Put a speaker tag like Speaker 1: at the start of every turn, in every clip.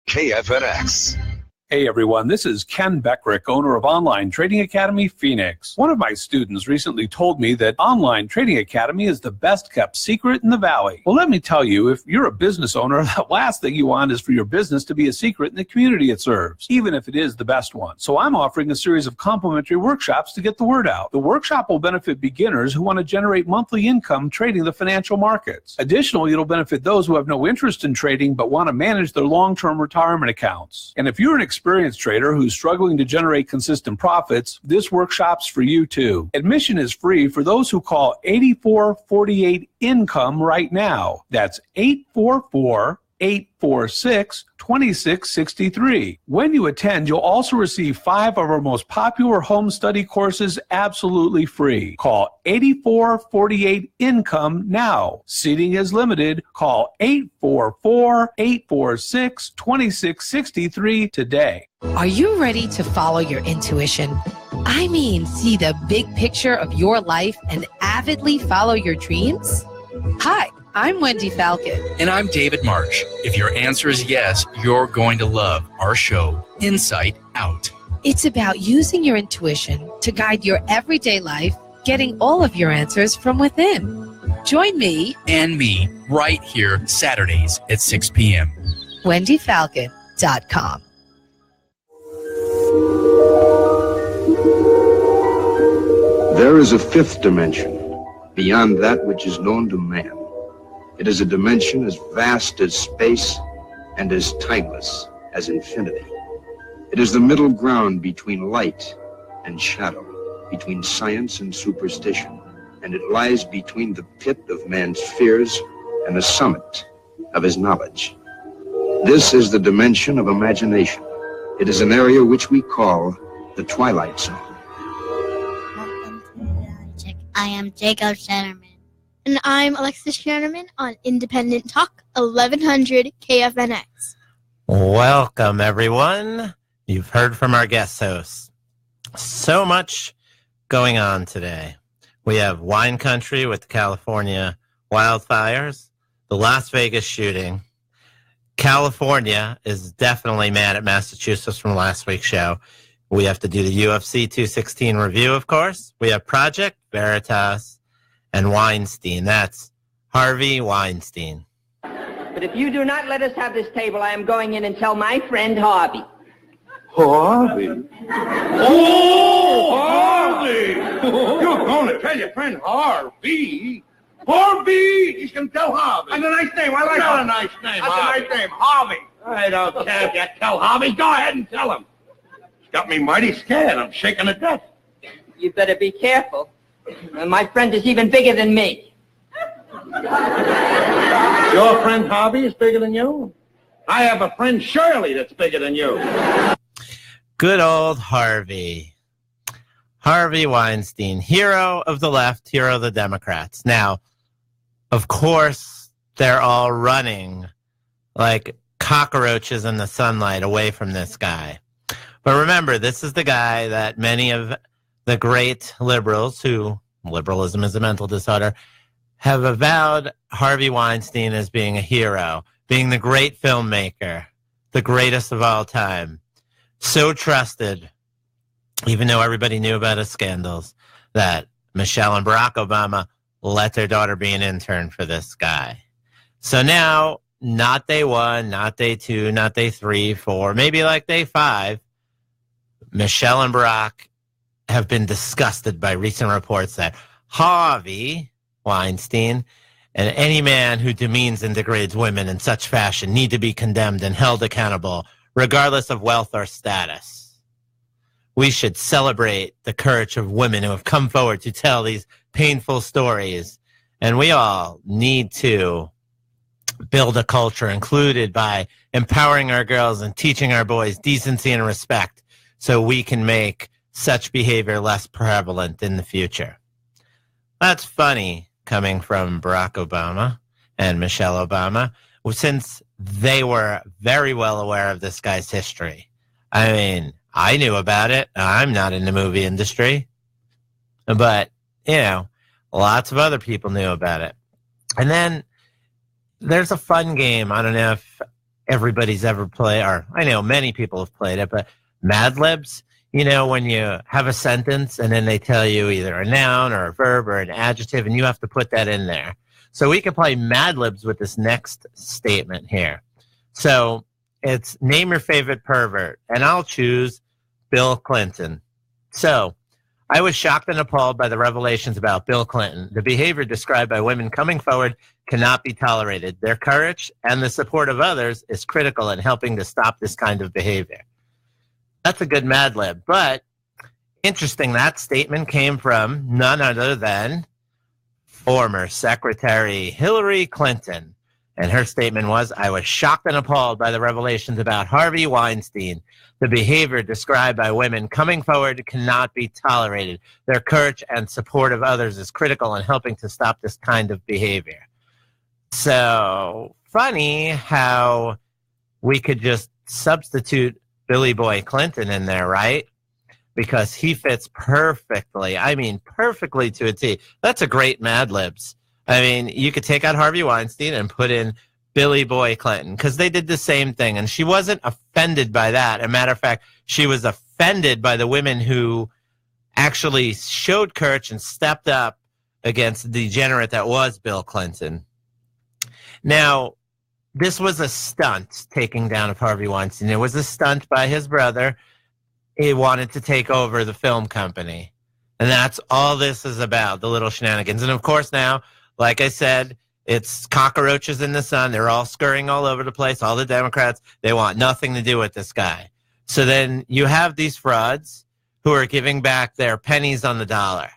Speaker 1: KFNX.
Speaker 2: Hey everyone, this is Ken Beckrick, owner of Online Trading Academy Phoenix. One of my students recently told me that Online Trading Academy is the best kept secret in the Valley. Well, let me tell you, if you're a business owner, the last thing you want is for your business to be a secret in the community it serves, even if it is the best one. So I'm offering a series of complimentary workshops to get the word out. The workshop will benefit beginners who want to generate monthly income trading the financial markets. Additionally, it'll benefit those who have no interest in trading but want to manage their long-term retirement accounts. And if you're an experienced trader who's struggling to generate consistent profits, this workshop's for you too. Admission is free for those who call 8448-INCOME right now. That's 844-846-2663. When you attend, you'll also receive 5 of our most popular home study courses absolutely free. Call 8448-INCOME now. Seating is limited. Call 844-846-2663 today.
Speaker 3: Are you ready to follow your intuition? I mean, see the big picture of your life and avidly follow your dreams? Hi, I'm Wendy Falcon.
Speaker 4: And I'm David March. If your answer is yes, you're going to love our show, Insight Out.
Speaker 3: It's about using your intuition to guide your everyday life, getting all of your answers from within. Join me
Speaker 4: and me right here Saturdays at 6 p.m.
Speaker 3: WendyFalcon.com.
Speaker 5: There is a fifth dimension beyond that which is known to man. It is a dimension as vast as space and as timeless as infinity. It is the middle ground between light and shadow, between science and superstition, and it lies between the pit of man's fears and the summit of his knowledge. This is the dimension of imagination. It is an area which we call the Twilight Zone.
Speaker 6: I am Jacob Shatterman. And I'm Alexis Jacob on Independent Talk, 1100 KFNX.
Speaker 7: Welcome, everyone. You've heard from our guest hosts. So much going on today. We have wine country with the California wildfires, the Las Vegas shooting. California is definitely mad at Massachusetts from last week's show. We have to do the UFC 216 review, of course. We have Project, Veritas, and Weinstein. That's Harvey Weinstein.
Speaker 8: But if you do not let us have this table, I am going in and tell my friend Harvey.
Speaker 9: Harvey? Oh, Harvey! You're going to tell your friend Harvey? Harvey! He's going to tell Harvey. That's a nice name. I like that. That's a nice name, Harvey. That's a nice name, Harvey. I don't care if you tell Harvey. Go ahead and tell him. It's got me mighty scared. I'm shaking to death.
Speaker 8: You better be careful. My friend is even bigger than me.
Speaker 9: Your friend Harvey is bigger than you? I have a friend Shirley that's bigger than you.
Speaker 7: Good old Harvey. Harvey Weinstein, hero of the left, hero of the Democrats. Now, of course, they're all running like cockroaches in the sunlight away from this guy. But remember, this is the guy that many of the great liberals, who liberalism is a mental disorder, have avowed Harvey Weinstein as being a hero, being the great filmmaker, the greatest of all time. So trusted, even though everybody knew about his scandals, that Michelle and Barack Obama let their daughter be an intern for this guy. So now, not day 1, not day 2, not day 3, 4, maybe like day 5, Michelle and Barack have been disgusted by recent reports that Harvey Weinstein and any man who demeans and degrades women in such fashion need to be condemned and held accountable, regardless of wealth or status. We should celebrate the courage of women who have come forward to tell these painful stories. And we all need to build a culture included by empowering our girls and teaching our boys decency and respect so we can make such behavior less prevalent in the future. That's funny coming from Barack Obama and Michelle Obama, since they were very well aware of this guy's history. I mean, I knew about it. I'm not in the movie industry. But, you know, lots of other people knew about it. And then there's a fun game. I don't know if everybody's ever played, or I know many people have played it, but Mad Libs, you know, when you have a sentence and then they tell you either a noun or a verb or an adjective, and you have to put that in there. So we can play Mad Libs with this next statement here. So it's name your favorite pervert, and I'll choose Bill Clinton. So I was shocked and appalled by the revelations about Bill Clinton. The behavior described by women coming forward cannot be tolerated. Their courage and the support of others is critical in helping to stop this kind of behavior. That's a good Mad Lib. But interesting, that statement came from none other than former Secretary Hillary Clinton. And her statement was, I was shocked and appalled by the revelations about Harvey Weinstein. The behavior described by women coming forward cannot be tolerated. Their courage and support of others is critical in helping to stop this kind of behavior. So funny how we could just substitute Billy Boy Clinton in there, right? Because he fits perfectly. I mean, perfectly to a T. That's a great Mad Libs. I mean, you could take out Harvey Weinstein and put in Billy Boy Clinton, because they did the same thing. And she wasn't offended by that. As a matter of fact, she was offended by the women who actually showed courage and stepped up against the degenerate that was Bill Clinton. Now, this was a stunt, taking down of Harvey Weinstein. It was a stunt by his brother. He wanted to take over the film company. And that's all this is about, the little shenanigans. And of course now, like I said, it's cockroaches in the sun. They're all scurrying all over the place. All the Democrats, they want nothing to do with this guy. So then you have these frauds who are giving back their pennies on the dollar.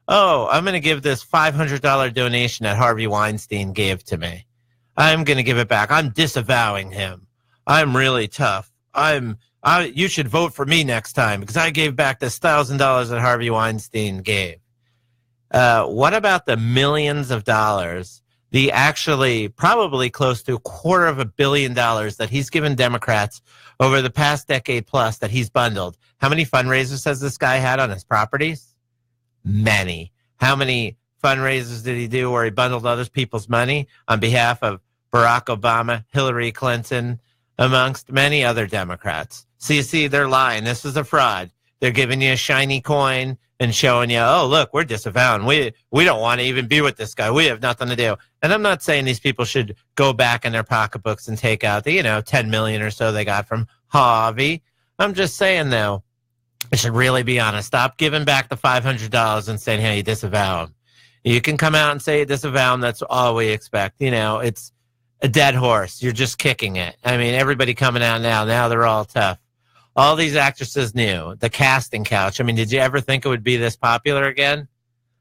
Speaker 7: Oh, I'm going to give this $500 donation that Harvey Weinstein gave to me. I'm going to give it back. I'm disavowing him. I'm really tough. You should vote for me next time because I gave back this $1,000 that Harvey Weinstein gave. What about the millions of dollars, the actually probably close to $250 million that he's given Democrats over the past decade plus that he's bundled? How many fundraisers has this guy had on his properties? Many. How many fundraisers did he do where he bundled other people's money on behalf of Barack Obama, Hillary Clinton, amongst many other Democrats? So you see, they're lying. This is a fraud. They're giving you a shiny coin and showing you, oh, look, we're disavowing. We don't want to even be with this guy. We have nothing to do. And I'm not saying these people should go back in their pocketbooks and take out the, $10 million or so they got from Harvey. I'm just saying, though, I should really be honest. Stop giving back the $500 and saying, hey, you disavow him. You can come out and say you disavow him. That's all we expect. It's a dead horse. You're just kicking it. I mean, everybody coming out now they're all tough. All these actresses knew. The casting couch. I mean, did you ever think it would be this popular again?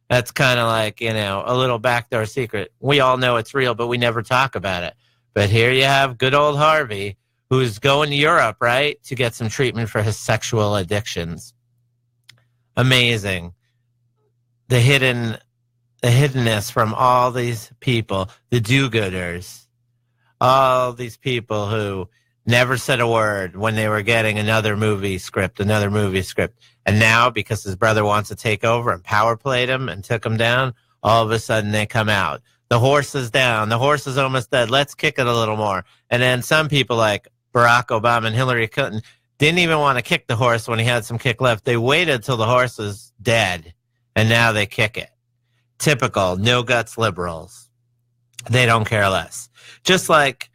Speaker 7: That's kind of like, a little backdoor secret. We all know it's real, but we never talk about it. But here you have good old Harvey, who's going to Europe, right, to get some treatment for his sexual addictions. Amazing. The hiddenness from all these people, the do-gooders, all these people who never said a word when they were getting another movie script. And now, because his brother wants to take over and power played him and took him down, all of a sudden they come out. The horse is down. The horse is almost dead. Let's kick it a little more. And then some people like Barack Obama and Hillary Clinton didn't even want to kick the horse when he had some kick left. They waited till the horse was dead, and now they kick it. Typical no-guts liberals. They don't care less. Just like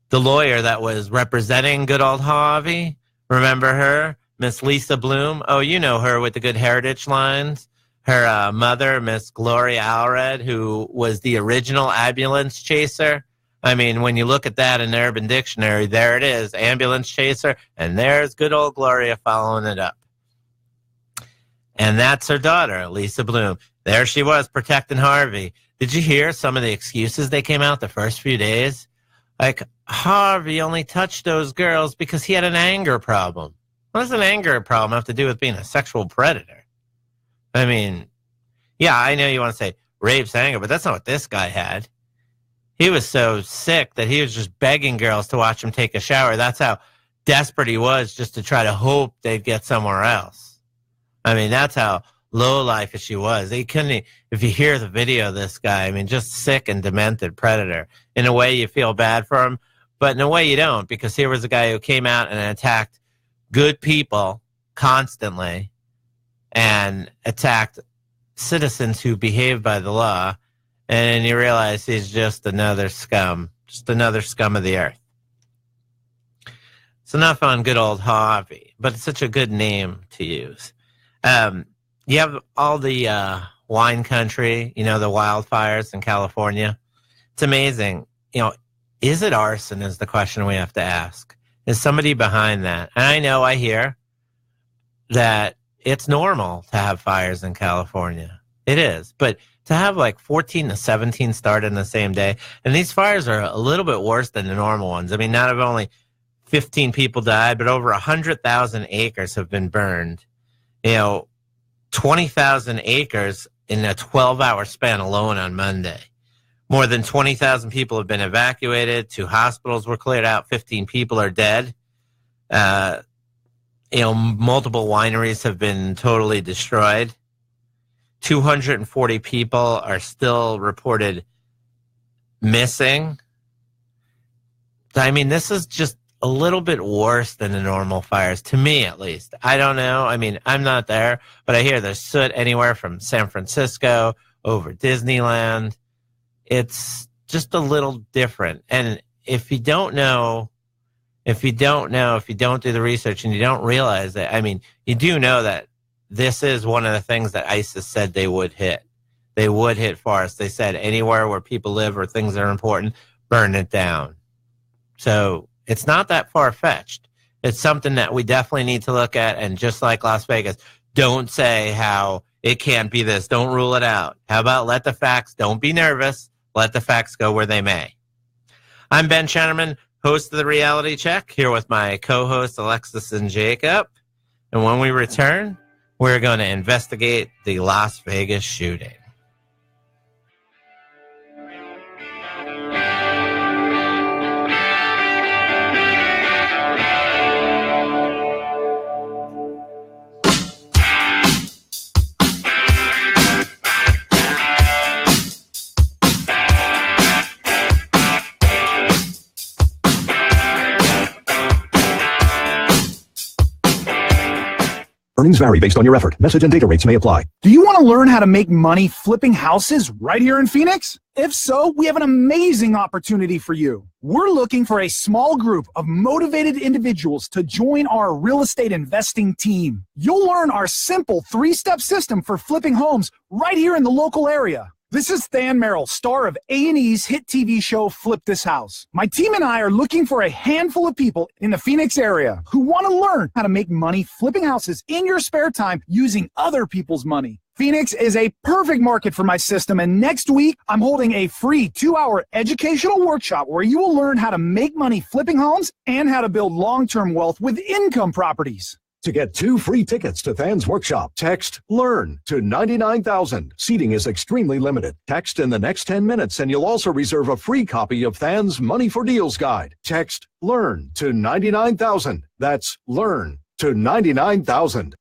Speaker 7: the lawyer that was representing good old Harvey, remember her? Miss Lisa Bloom. Oh, you know her with the good heritage lines. Her mother, Miss Gloria Allred, who was the original ambulance chaser. I mean, when you look at that in the Urban Dictionary, there it is, ambulance chaser, and there's good old Gloria following it up. And that's her daughter, Lisa Bloom. There she was, protecting Harvey. Did you hear some of the excuses they came out the first few days? Like, Harvey only touched those girls because he had an anger problem. What does an anger problem have to do with being a sexual predator? I mean, yeah, I know you want to say rapes anger, but that's not what this guy had. He was so sick that he was just begging girls to watch him take a shower. That's how desperate he was, just to try to hope they'd get somewhere else. I mean, that's how low-life she was. He couldn't, if you hear the video of this guy, I mean, just sick and demented predator. In a way, you feel bad for him, But in a way you don't, because here was a guy who came out and attacked good people constantly and attacked citizens who behaved by the law. And you realize he's just another scum of the earth. It's enough on good old Harvey, but it's such a good name to use. You have all the wine country, the wildfires in California. It's amazing. Is it arson is the question we have to ask. Is somebody behind that? And I hear that it's normal to have fires in California. It is. But to have like 14 to 17 start in the same day, and these fires are a little bit worse than the normal ones. I mean, not only 15 people died, but over 100,000 acres have been burned. 20,000 acres in a 12-hour span alone on Monday. More than 20,000 people have been evacuated. 2 hospitals were cleared out. 15 people are dead. Multiple wineries have been totally destroyed. 240 people are still reported missing. I mean, this is just a little bit worse than the normal fires, to me at least. I don't know. I mean, I'm not there, but I hear there's soot anywhere from San Francisco over Disneyland. It's just a little different. And if you don't do the research and you don't realize that, I mean, you do know that this is one of the things that ISIS said they would hit. They would hit forests. They said anywhere where people live or things that are important, burn it down. So it's not that far-fetched. It's something that we definitely need to look at. And just like Las Vegas, don't say how it can't be this. Don't rule it out. How about let the facts, don't be nervous. Let the facts go where they may. I'm Ben Shennerman, host of The Reality Check, here with my co-hosts Alexis and Jacob. And when we return, we're going to investigate the Las Vegas shooting.
Speaker 1: Earnings vary based on your effort. Message and data rates may apply.
Speaker 10: Do you want to learn how to make money flipping houses right here in Phoenix? If so, we have an amazing opportunity for you. We're looking for a small group of motivated individuals to join our real estate investing team. You'll learn our simple 3-step system for flipping homes right here in the local area. This is Than Merrill, star of A&E's hit TV show Flip This House. My team and I are looking for a handful of people in the Phoenix area who want to learn how to make money flipping houses in your spare time using other people's money. Phoenix is a perfect market for my system, and next week I'm holding a free 2-hour educational workshop where you will learn how to make money flipping homes and how to build long-term wealth with income properties.
Speaker 1: To get 2 free tickets to Than's workshop, text LEARN to 99,000. Seating is extremely limited. Text in the next 10 minutes and you'll also reserve a free copy of Than's Money for Deals guide. Text LEARN to 99,000. That's LEARN to 99,000.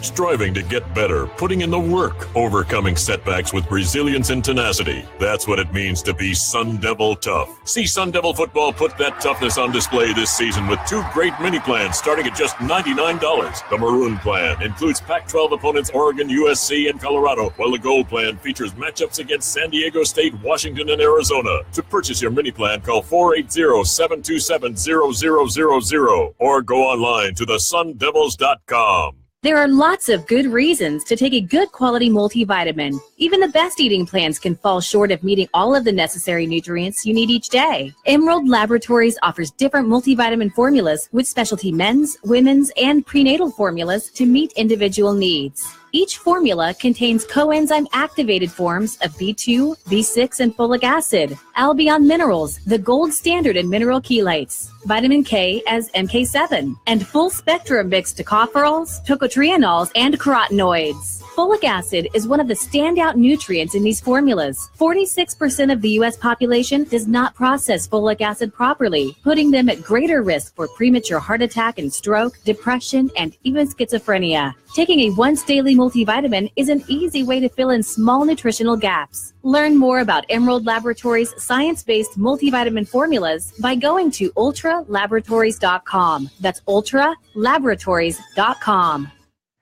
Speaker 11: Striving to get better, putting in the work, overcoming setbacks with resilience and tenacity. That's what it means to be Sun Devil tough. See Sun Devil football put that toughness on display this season with 2 great mini plans starting at just $99. The Maroon plan includes Pac-12 opponents Oregon, USC, and Colorado, while the Gold plan features matchups against San Diego State, Washington, and Arizona. To purchase your mini plan, call 480-727-0000 or go online to thesundevils.com.
Speaker 12: There are lots of good reasons to take a good quality multivitamin. Even the best eating plans can fall short of meeting all of the necessary nutrients you need each day. Emerald Laboratories offers different multivitamin formulas with specialty men's, women's, and prenatal formulas to meet individual needs. Each formula contains coenzyme activated forms of B2, B6, and folic acid, Albion minerals, the gold standard in mineral chelates, vitamin K as MK7, and full spectrum mixed tocopherols, tocotrienols, and carotenoids. Folic acid is one of the standout nutrients in these formulas. 46% of the U.S. population does not process folic acid properly, putting them at greater risk for premature heart attack and stroke, depression, and even schizophrenia. Taking a once daily multivitamin is an easy way to fill in small nutritional gaps. Learn more about Emerald Laboratories' science-based multivitamin formulas by going to ultralaboratories.com. That's ultralaboratories.com.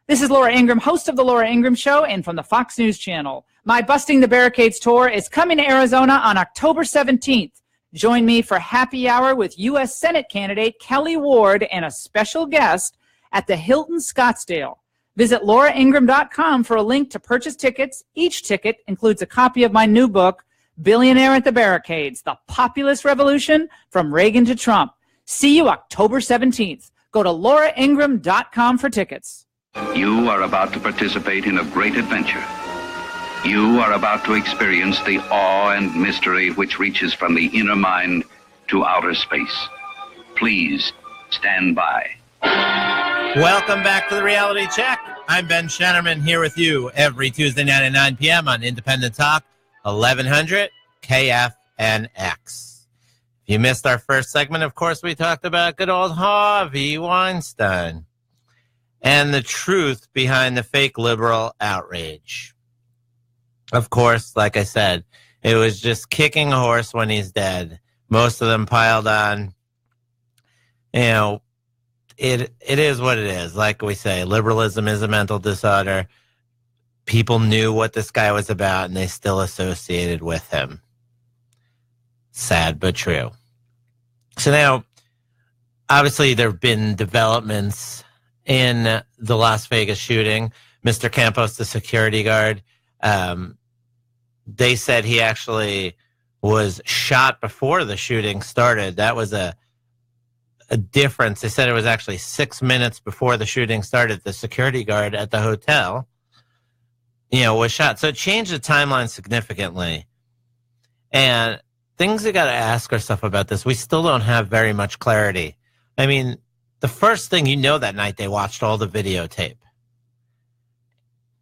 Speaker 13: This is Laura Ingraham, host of The Laura Ingraham Show and from the Fox News Channel. My Busting the Barricades tour is coming to Arizona on October 17th. Join me for happy hour with U.S. Senate candidate Kelly Ward and a special guest at the Hilton Scottsdale. Visit lauraingraham.com for a link to purchase tickets. Each ticket includes a copy of my new book, Billionaire at the Barricades, The Populist Revolution from Reagan to Trump. See you October 17th. Go to lauraingraham.com for tickets.
Speaker 14: You are about to participate in a great adventure. You are about to experience the awe and mystery which reaches from the inner mind to outer space. Please stand by.
Speaker 7: Welcome back to the Reality Check. I'm Ben Shennerman here with you every Tuesday night at 9 p.m. on Independent Talk, 1100 KFNX. If you missed our first segment, of course, we talked about good old Harvey Weinstein and the truth behind the fake liberal outrage. Of course, like I said, it was just kicking a horse when he's dead. Most of them piled on. You know, it is what it is. Like we say, liberalism is a mental disorder. People knew what this guy was about, and they still associated with him. Sad, but true. So now, obviously, there have been developments in the Las Vegas shooting. Mr. Campos, the security guard, they said he actually was shot before the shooting started. That was a difference. They said it was actually 6 minutes before the shooting started. The security guard at the hotel, was shot. So it changed the timeline significantly. And things we got to ask ourselves about this, we still don't have very much clarity. I mean, the first thing that night they watched all the videotape.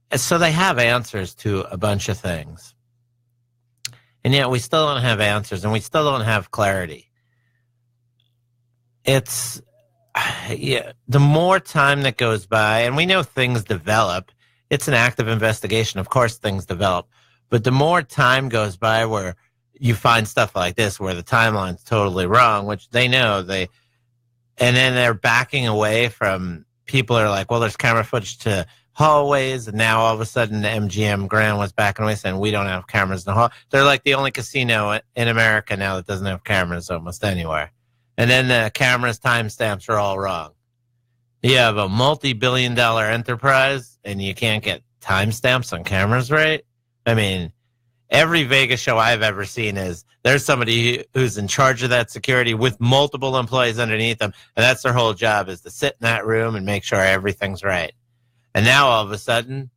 Speaker 7: And so they have answers to a bunch of things. And yet we still don't have answers, and we still don't have clarity. The more time that goes by, and we know things develop, it's an active investigation. Of course things develop. But the more time goes by where you find stuff like this, where the timeline's totally wrong, which they know, and then they're backing away from, people are like, well, there's camera footage to hallways, and now all of a sudden the MGM Grand was backing away saying we don't have cameras in the hall. They're like the only casino in America now that doesn't have cameras almost anywhere. And then the cameras timestamps are all wrong. You have a multi-billion-dollar enterprise, and you can't get timestamps on cameras right? I mean, every Vegas show I've ever seen is there's somebody who's in charge of that security with multiple employees underneath them, and that's their whole job, is to sit in that room and make sure everything's right. And now all of a sudden,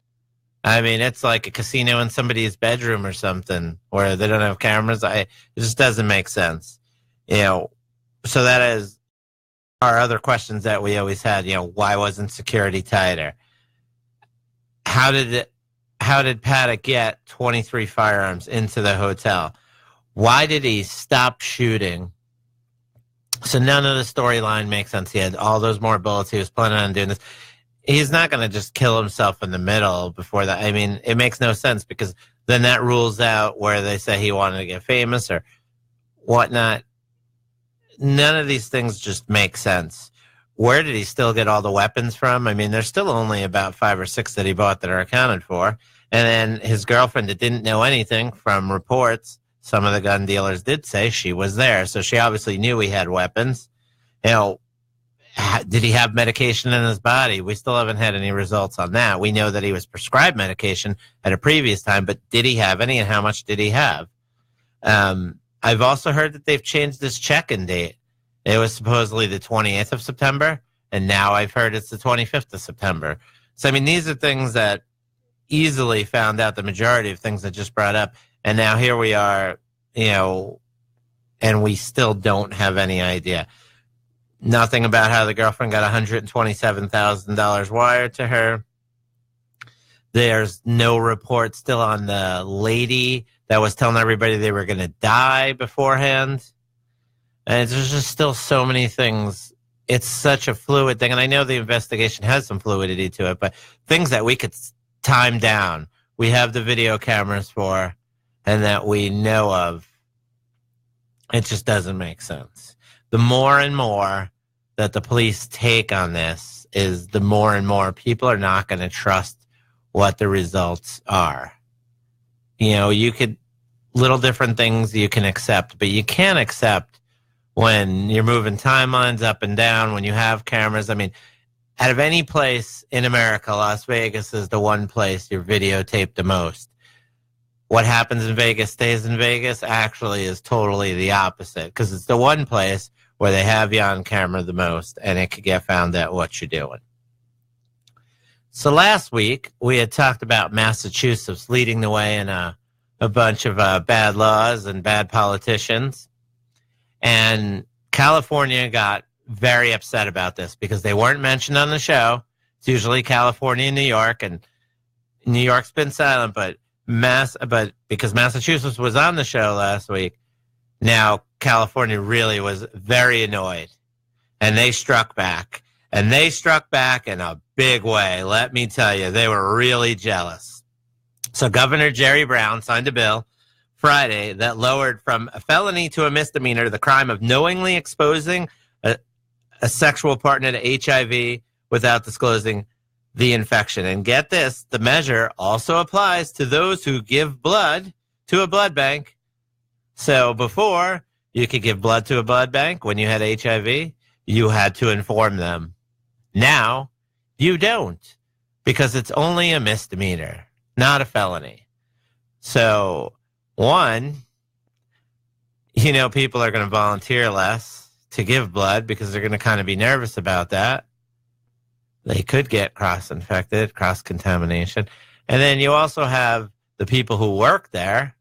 Speaker 7: I mean, it's like a casino in somebody's bedroom or something where they don't have cameras. It just doesn't make sense. So that is our other questions that we always had. Why wasn't security tighter? How did Paddock get 23 firearms into the hotel? Why did he stop shooting? So none of the storyline makes sense. He had all those more bullets. He was planning on doing this. He's not going to just kill himself in the middle before that. I mean, it makes no sense, because then that rules out where they say he wanted to get famous or whatnot. None of these things just make sense. Where did he still get all the weapons from? I mean, there's still only about 5 or 6 that he bought that are accounted for. And then his girlfriend that didn't know anything, from reports, some of the gun dealers did say she was there. So she obviously knew he had weapons. Did he have medication in his body? We still haven't had any results on that. We know that he was prescribed medication at a previous time, but did he have any, and how much did he have? I've also heard that they've changed this check-in date. It was supposedly the 28th of September, and now I've heard it's the 25th of September. So, I mean, these are things that easily found out, the majority of things that just brought up, and now here we are, and we still don't have any idea. Nothing about how the girlfriend got $127,000 wired to her. There's no report still on the lady that was telling everybody they were going to die beforehand. And there's just still so many things. It's such a fluid thing. And I know the investigation has some fluidity to it, but things that we could time down, we have the video cameras for, and that we know of, it just doesn't make sense. The more and more that the police take on this is the more and more people are not going to trust what the results are. You know, you could, little different things you can accept, but you can't accept when you're moving timelines up and down, when you have cameras. I mean, out of any place in America, Las Vegas is the one place you're videotaped the most. What happens in Vegas stays in Vegas actually is totally the opposite, because it's the one place where they have you on camera the most, and it could get found out what you're doing. So last week, we had talked about Massachusetts leading the way in a bunch of bad laws and bad politicians. And California got very upset about this because they weren't mentioned on the show. It's usually California and New York, and New York's been silent, but because Massachusetts was on the show last week, now California really was very annoyed. And they struck back. And they struck back in a big way. Let me tell you, they were really jealous. So Governor Jerry Brown signed a bill Friday that lowered from a felony to a misdemeanor the crime of knowingly exposing a sexual partner to HIV without disclosing the infection. And get this, the measure also applies to those who give blood to a blood bank. So before, you could give blood to a blood bank when you had HIV, you had to inform them. Now, you don't, because it's only a misdemeanor, not a felony. So, one, you know, people are going to volunteer less to give blood because they're going to kind of be nervous about that. They could get cross-infected, cross-contamination. And then you also have the people who work there.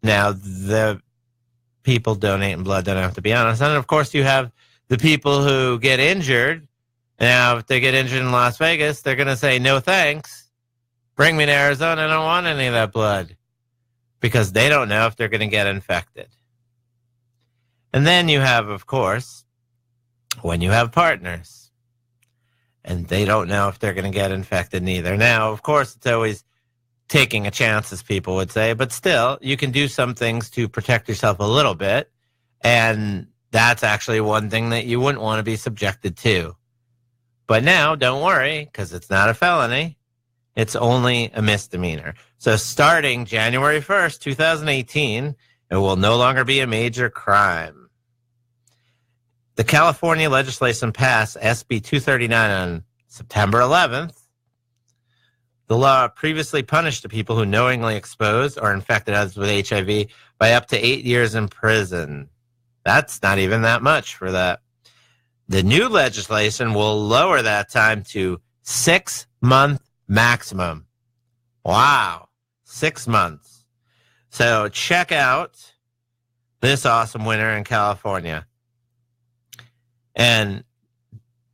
Speaker 7: Now, the people donating blood don't have to be honest. And, of course, you have the people who get injured. Now, if they get injured in Las Vegas, they're going to say, no thanks. Bring me to Arizona. I don't want any of that blood. Because they don't know if they're going to get infected. And then you have, of course, when you have partners. And they don't know if they're going to get infected neither. Now, of course, it's always taking a chance, as people would say. But still, you can do some things to protect yourself a little bit. And that's actually one thing that you wouldn't want to be subjected to. But now, don't worry, because it's not a felony. It's only a misdemeanor. So starting January 1st, 2018, it will no longer be a major crime. The California legislation passed SB 239 on September 11th. The law previously punished the people who knowingly exposed or infected others with HIV by up to 8 years in prison. That's not even that much for that. The new legislation will lower that time to 6 months maximum. Wow, 6 months. So check out this awesome winner in California. And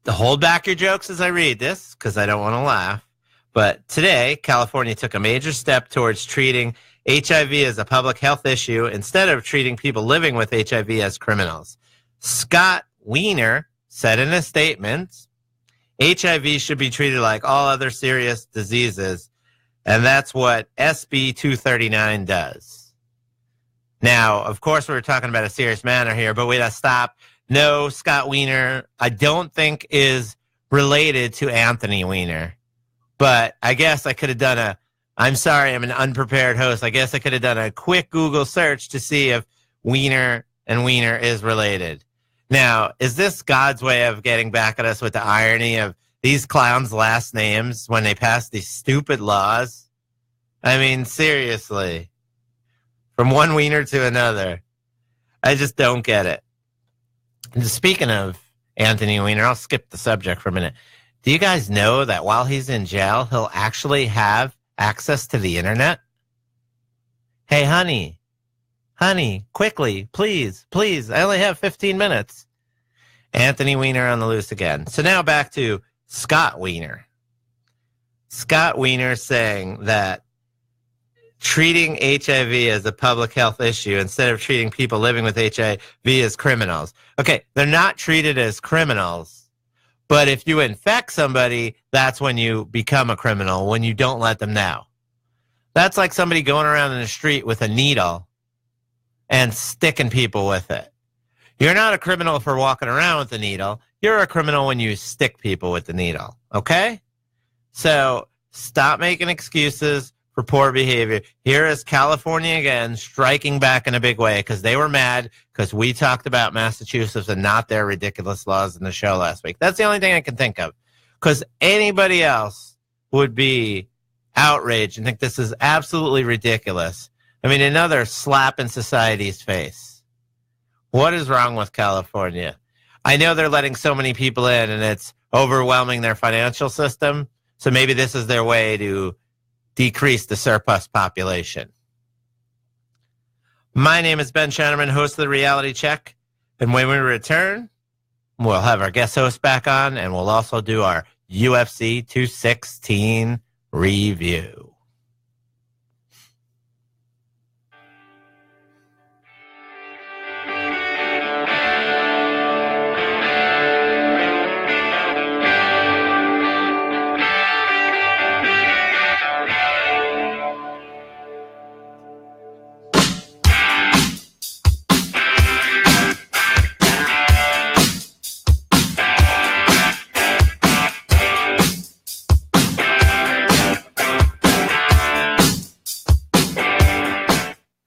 Speaker 7: hold back your jokes as I read this, because I don't want to laugh. But today, California took a major step towards treating HIV as a public health issue instead of treating people living with HIV as criminals. Scott Wiener said in a statement, HIV should be treated like all other serious diseases, and that's what SB 239 does. Now, of course, we're talking about a serious matter here, but we got to stop. No, Scott Wiener, I don't think is related to Anthony Weiner. But I guess I could have done I'm sorry, I'm an unprepared host. I guess I could have done a quick Google search to see if Wiener and Weiner is related. Now, is this God's way of getting back at us with the irony of these clowns' last names when they pass these stupid laws? I mean, seriously. From one Wiener to another. I just don't get it. And speaking of Anthony Weiner, I'll skip the subject for a minute. Do you guys know that while he's in jail, he'll actually have access to the internet? Hey, honey, quickly, please, I only have 15 minutes. Anthony Weiner on the loose again. So now back to Scott Wiener. Scott Wiener saying that treating HIV as a public health issue instead of treating people living with HIV as criminals. Okay, they're not treated as criminals, but if you infect somebody, that's when you become a criminal, when you don't let them know. That's like somebody going around in the street with a needle and sticking people with it. You're not a criminal for walking around with a needle. You're a criminal when you stick people with the needle, okay? So stop making excuses for poor behavior. Here is California again, striking back in a big way because they were mad because we talked about Massachusetts and not their ridiculous laws in the show last week. That's the only thing I can think of, because anybody else would be outraged and think this is absolutely ridiculous. I mean, another slap in society's face. What is wrong with California? I know they're letting so many people in and it's overwhelming their financial system, so maybe this is their way to decrease the surplus population. My name is Ben Shannerman, host of the Reality Check. And when we return, we'll have our guest host back on, and we'll also do our UFC 216 review.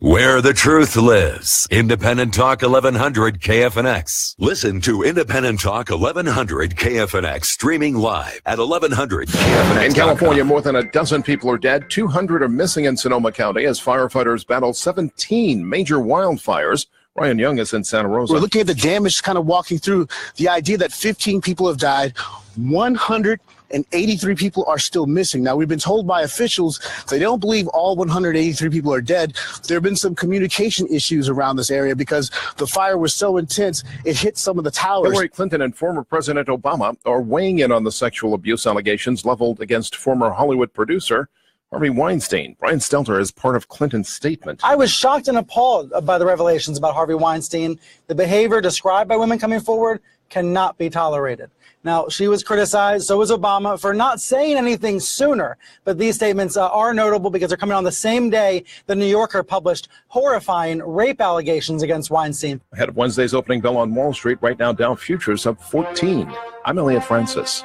Speaker 15: Where the truth lives. Independent Talk 1100 KFNX. Listen to Independent Talk 1100 KFNX streaming live at 1100KFNX.
Speaker 16: In California, more than a dozen people are dead. 200 are missing in Sonoma County as firefighters battle 17 major wildfires. Ryan Young is in Santa Rosa.
Speaker 17: We're looking at the damage, kind of walking through the idea that 15 people have died, 183 people are still missing. Now, we've been told by officials they don't believe all 183 people are dead. There have been some communication issues around this area because the fire was so intense, it hit some of the towers.
Speaker 16: Hillary Clinton and former President Obama are weighing in on the sexual abuse allegations leveled against former Hollywood producer Harvey Weinstein. Brian Stelter is part of Clinton's statement.
Speaker 18: I was shocked and appalled by the revelations about Harvey Weinstein. The behavior described by women coming forward cannot be tolerated. Now, she was criticized, so was Obama, for not saying anything sooner. But these statements are notable because they're coming on the same day the New Yorker published horrifying rape allegations against Weinstein.
Speaker 16: Ahead of Wednesday's opening bell on Wall Street, right now Dow futures up 14. I'm Elliot Francis.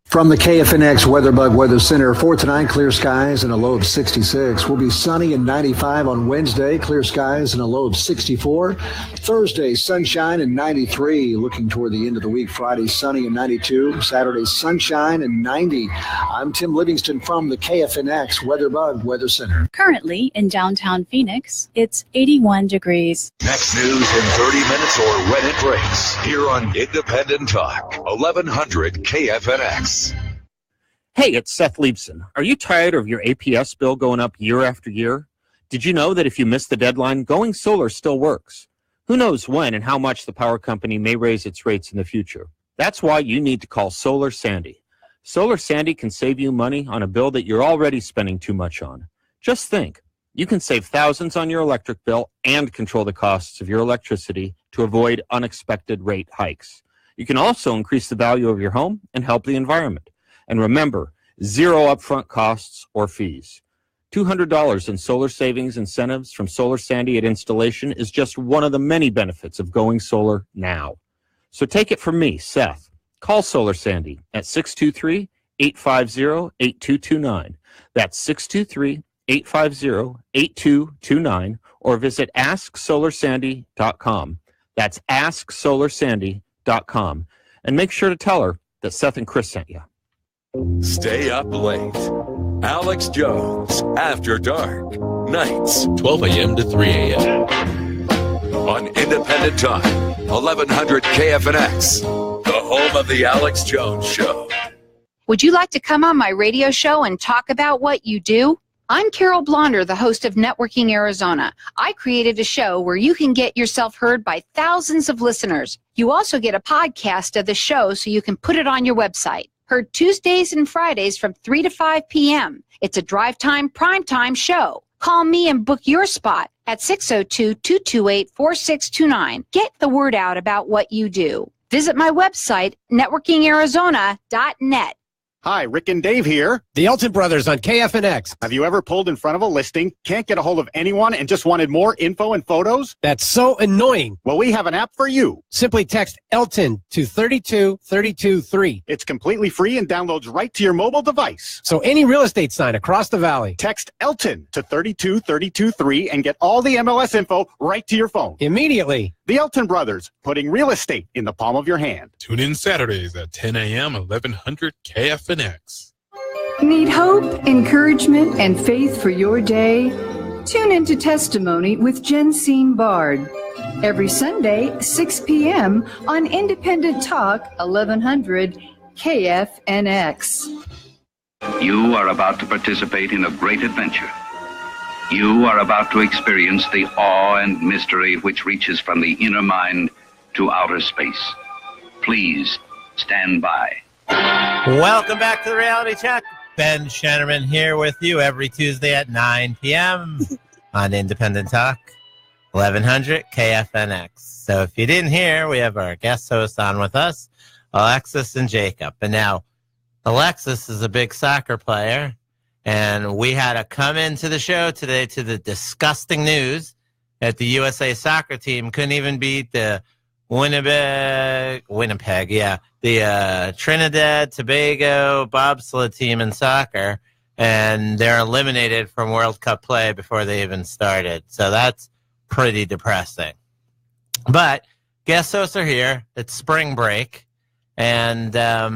Speaker 1: From the KFNX WeatherBug Weather Center, for tonight, clear skies and a low of 66. Will be sunny and 95 on Wednesday, clear skies and a low of 64. Thursday, sunshine and 93. Looking toward the end of the week, Friday, sunny and 92. Saturday, sunshine and 90. I'm Tim Livingston from the KFNX WeatherBug Weather Center.
Speaker 19: Currently in downtown Phoenix, it's 81 degrees.
Speaker 15: Next news in 30 minutes or when it breaks. Here on Independent Talk, 1100 KFNX.
Speaker 20: Hey, it's Seth Liebson. Are you tired of your APS bill going up year after year? Did you know that if you miss the deadline, going solar still works? Who knows when and how much the power company may raise its rates in the future? That's why you need to call Solar Sandy. Solar Sandy can save you money on a bill that you're already spending too much on. Just think, you can save thousands on your electric bill and control the costs of your electricity to avoid unexpected rate hikes. You can also increase the value of your home and help the environment. And remember, zero upfront costs or fees. $200 in solar savings incentives from Solar Sandy at installation is just one of the many benefits of going solar now. So take it from me, Seth. Call Solar Sandy at 623-850-8229. That's 623-850-8229, or visit AskSolarSandy.com. That's AskSolarSandy.com. And make sure to tell her that Seth and Chris sent you.
Speaker 15: Stay up late. Alex Jones, After Dark. Nights, 12 a.m. to 3 a.m. On Independent Talk, 1100 KFNX. The home of the Alex Jones Show.
Speaker 21: Would you like to come on my radio show and talk about what you do? I'm Carol Blonder, the host of Networking Arizona. I created a show where you can get yourself heard by thousands of listeners. You also get a podcast of the show so you can put it on your website. Heard Tuesdays and Fridays from 3 to 5 p.m. It's a drive time, prime time show. Call me and book your spot at 602-228-4629. Get the word out about what you do. Visit my website, networkingarizona.net.
Speaker 2: Hi, Rick and Dave here. The Elton Brothers on KFNX. Have you ever pulled in front of a listing, can't get a hold of anyone, and just wanted more info and photos? That's so annoying. Well, we have an app for you. Simply text Elton to 32323. It's completely free and downloads right to your mobile device. So any real estate sign across the valley, text Elton to 32323 and get all the MLS info right to your phone. Immediately. The Elton Brothers, putting real estate in the palm of your hand.
Speaker 22: Tune in Saturdays at 10 a.m., 1100 KFNX.
Speaker 23: Need hope, encouragement, and faith for your day? Tune into Testimony with Jensine Bard. Every Sunday, 6 p.m. on Independent Talk, 1100 KFNX.
Speaker 14: You are about to participate in a great adventure. You are about to experience the awe and mystery which reaches from the inner mind to outer space. Please stand by.
Speaker 7: Welcome back to the Reality Check. Ben Shannerman here with you every Tuesday at 9 p.m. on Independent Talk, 1100 KFNX. So if you didn't hear, we have our guest host on with us, Alexis and Jacob. And now, Alexis is a big soccer player, and we had to come into the show today to the disgusting news that the USA soccer team couldn't even beat the Winnipeg, the Trinidad Tobago bobsled team in soccer, and they're eliminated from World Cup play before they even started. So that's pretty depressing. But guest hosts are here. It's spring break, and I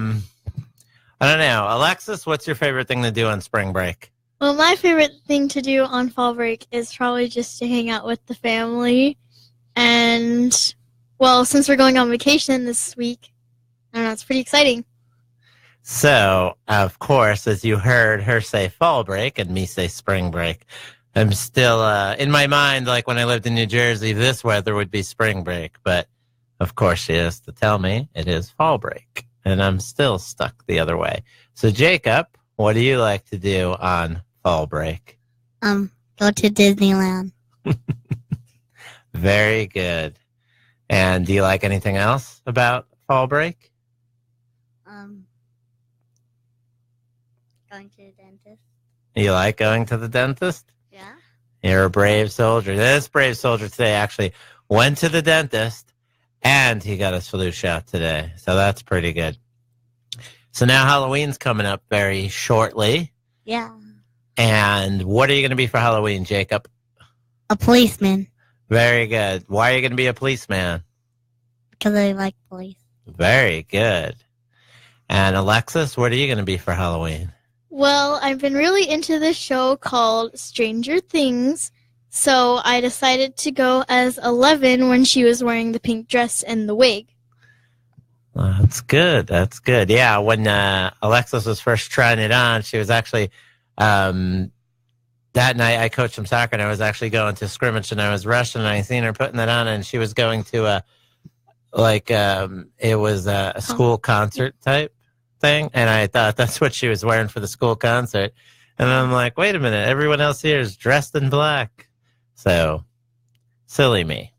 Speaker 7: don't know. Alexis, what's your favorite thing to do on spring break?
Speaker 6: Well, my favorite thing to do on fall break is probably just to hang out with the family. And, well, since we're going on vacation this week, I don't know, it's pretty exciting.
Speaker 7: So, of course, as you heard her say fall break and me say spring break, I'm still, in my mind, like when I lived in New Jersey, this weather would be spring break. But, of course, she has to tell me it is fall break. And I'm still stuck the other way. So, Jacob, what do you like to do on fall break?
Speaker 6: Go to Disneyland.
Speaker 7: Very good. And do you like anything else about fall break?
Speaker 6: Going to the dentist.
Speaker 7: You like going to the dentist?
Speaker 6: Yeah.
Speaker 7: You're a brave soldier. This brave soldier today actually went to the dentist, and he got a flu shot today. So that's pretty good. So now Halloween's coming up very shortly.
Speaker 6: Yeah.
Speaker 7: And what are you going to be for Halloween, Jacob?
Speaker 6: A policeman.
Speaker 7: Very good. Why are you going to be a policeman?
Speaker 6: Because I like police.
Speaker 7: Very good. And Alexis, what are you going to be for Halloween?
Speaker 6: Well, I've been really into this show called Stranger Things, so I decided to go as 11 when she was wearing the pink dress and the wig.
Speaker 7: Well, that's good. That's good. Yeah, when Alexis was first trying it on, she was actually, that night I coached some soccer, and I was actually going to scrimmage, and I was rushing, and I seen her putting that on, and she was going to it was a school concert type thing, and I thought that's what she was wearing for the school concert. And I'm like, wait a minute, everyone else here is dressed in black. So, silly me.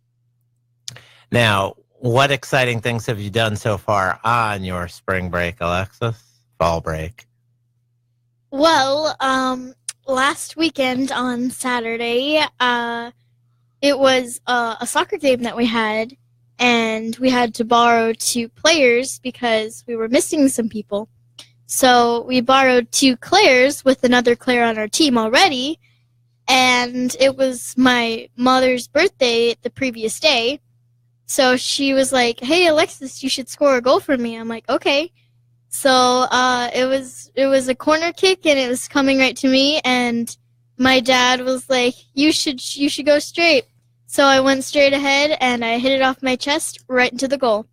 Speaker 7: Now, what exciting things have you done so far on your spring break, Alexis? Fall break.
Speaker 6: Well, last weekend on Saturday, it was a soccer game that we had, and we had to borrow 2 players because we were missing some people. So we borrowed 2 Claires with another Claire on our team already, and it was my mother's birthday the previous day. So she was like, hey, Alexis, you should score a goal for me. I'm like, okay. So it was a corner kick, and it was coming right to me, and my dad was like, you should go straight. So I went straight ahead, and I hit it off my chest right into the goal.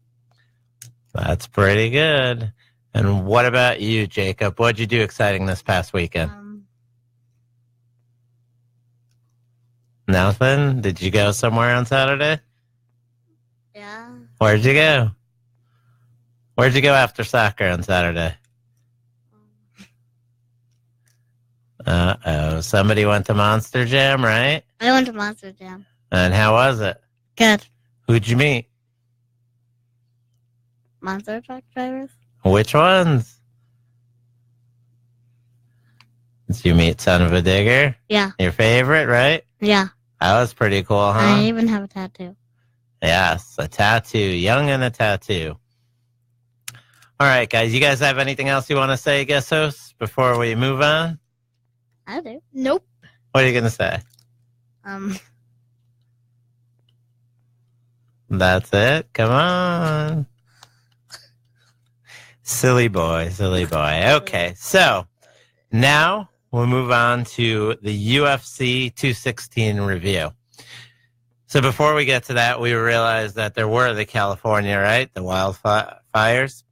Speaker 7: That's pretty good. And what about you, Jacob? What did you do exciting this past weekend? Nothing? Did you go somewhere on Saturday?
Speaker 6: Yeah.
Speaker 7: Where'd you go? Where'd you go after soccer on Saturday? Uh-oh. Somebody went to Monster Jam, right?
Speaker 3: I went to Monster Jam.
Speaker 7: And how was it?
Speaker 3: Good.
Speaker 7: Who'd you meet?
Speaker 3: Monster truck drivers?
Speaker 7: Which ones? Did you meet Son of a Digger?
Speaker 3: Yeah.
Speaker 7: Your favorite, right?
Speaker 3: Yeah.
Speaker 7: That was pretty cool, huh?
Speaker 3: I even have a tattoo.
Speaker 7: Yes, a tattoo. Young and a tattoo. All right, guys. You guys have anything else you want to say, guest hosts, before we move on?
Speaker 3: I do. Nope.
Speaker 7: What are you going to say? That's it? Come on. Silly boy, silly boy. Okay, so now we'll move on to the UFC 216 review. So before we get to that, we realized that there were the California, right? The wildfires.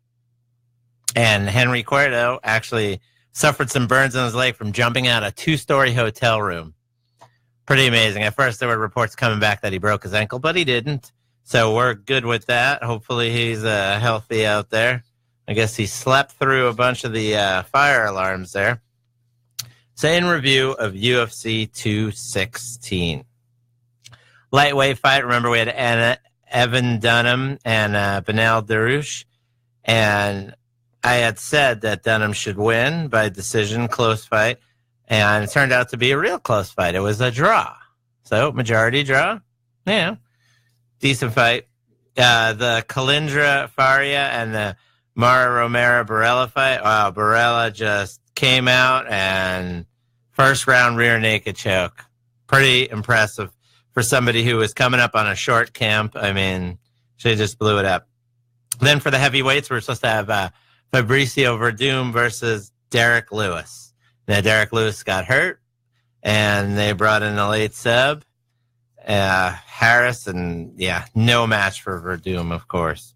Speaker 7: And Henry Cuerdo actually suffered some burns on his leg from jumping out a 2-story hotel room. Pretty amazing. At first, there were reports coming back that he broke his ankle, but he didn't. So we're good with that. Hopefully he's healthy out there. I guess he slept through a bunch of the fire alarms there. So in review of UFC 216. Lightweight fight. Remember, we had Evan Dunham and Benel Darush. And I had said that Dunham should win by decision, close fight. And it turned out to be a real close fight. It was a draw. So majority draw. Yeah. Decent fight. The Kalindra Faria and the Mara Romero Barella fight. Wow, Barella just came out and first round rear naked choke. Pretty impressive for somebody who was coming up on a short camp. I mean, she just blew it up. Then for the heavyweights, we're supposed to have Fabricio Verdum versus Derek Lewis. Now, Derek Lewis got hurt, and they brought in a late sub, Harris, and yeah, no match for Verdum, of course.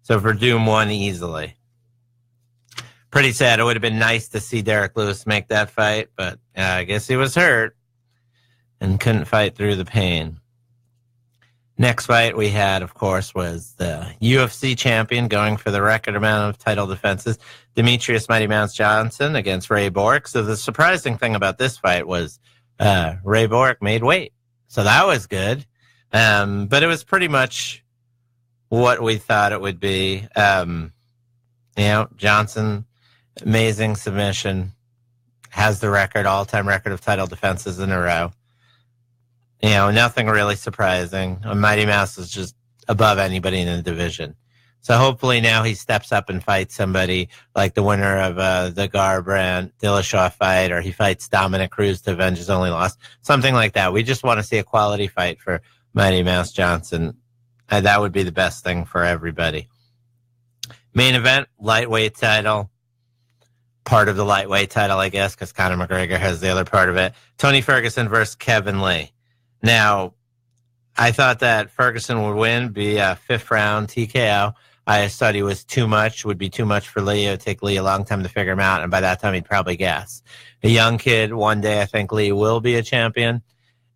Speaker 7: So Verdum won easily. Pretty sad. It would have been nice to see Derek Lewis make that fight, but I guess he was hurt and couldn't fight through the pain. Next fight we had, of course, was the UFC champion going for the record amount of title defenses, Demetrius Mighty Mouse Johnson against Ray Bork. So the surprising thing about this fight was Ray Bork made weight. So that was good. But it was pretty much what we thought it would be. Johnson, amazing submission, has the record, all-time record of title defenses in a row. Nothing really surprising. Mighty Mouse is just above anybody in the division. So hopefully now he steps up and fights somebody like the winner of the Garbrandt Dillashaw fight, or he fights Dominic Cruz to avenge his only loss. Something like that. We just want to see a quality fight for Mighty Mouse Johnson. That would be the best thing for everybody. Main event, lightweight title. Part of the lightweight title, I guess, because Conor McGregor has the other part of it. Tony Ferguson versus Kevin Lee. Now, I thought that Ferguson would win, be a 5th round TKO. I just thought he was too much, would be too much for Lee. It would take Lee a long time to figure him out, and by that time he'd probably guess. A young kid, one day I think Lee will be a champion.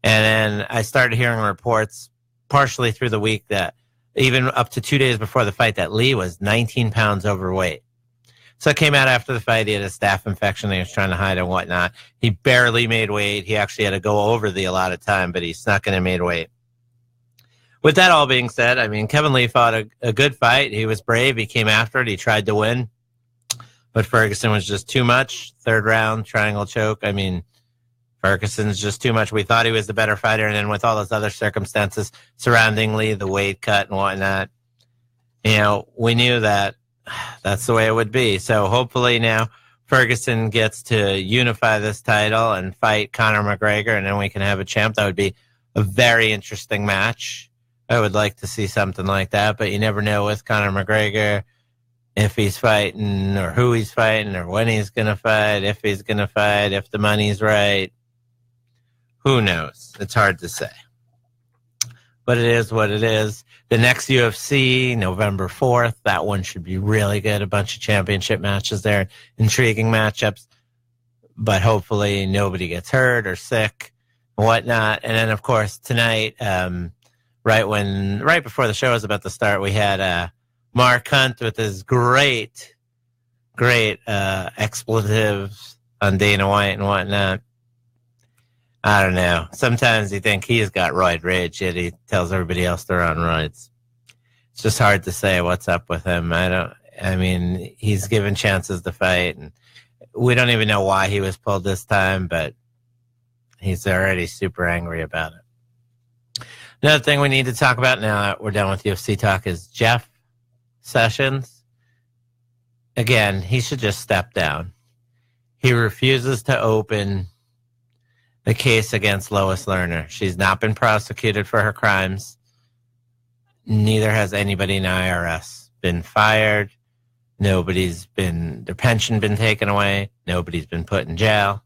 Speaker 7: And then I started hearing reports partially through the week that even up to 2 days before the fight that Lee was 19 pounds overweight. So it came out after the fight. He had a staph infection he was trying to hide and whatnot. He barely made weight. He actually had to go over the allotted time, but he snuck in and made weight. With that all being said, I mean, Kevin Lee fought a good fight. He was brave. He came after it. He tried to win. But Ferguson was just too much. 3rd round, triangle choke. I mean, Ferguson's just too much. We thought he was the better fighter, and then with all those other circumstances surrounding Lee, the weight cut and whatnot, we knew that that's the way it would be. So hopefully now Ferguson gets to unify this title and fight Conor McGregor, and then we can have a champ. That would be a very interesting match. I would like to see something like that, but you never know with Conor McGregor if he's fighting or who he's fighting or when he's going to fight, if he's going to fight, if the money's right. Who knows? It's hard to say. But it is what it is. The next UFC, November 4th, that one should be really good. A bunch of championship matches there, intriguing matchups. But hopefully nobody gets hurt or sick and whatnot. And then, of course, tonight, right before the show was about to start, we had Mark Hunt with his great expletives on Dana White and whatnot. I don't know. Sometimes you think he's got roid rage, yet he tells everybody else they're on roids. It's just hard to say what's up with him. He's given chances to fight, and we don't even know why he was pulled this time, but he's already super angry about it. Another thing we need to talk about now that we're done with UFC talk is Jeff Sessions. Again, he should just step down. He refuses to open the case against Lois Lerner. She's not been prosecuted for her crimes. Neither has anybody in IRS been fired. Their pension been taken away. Nobody's been put in jail.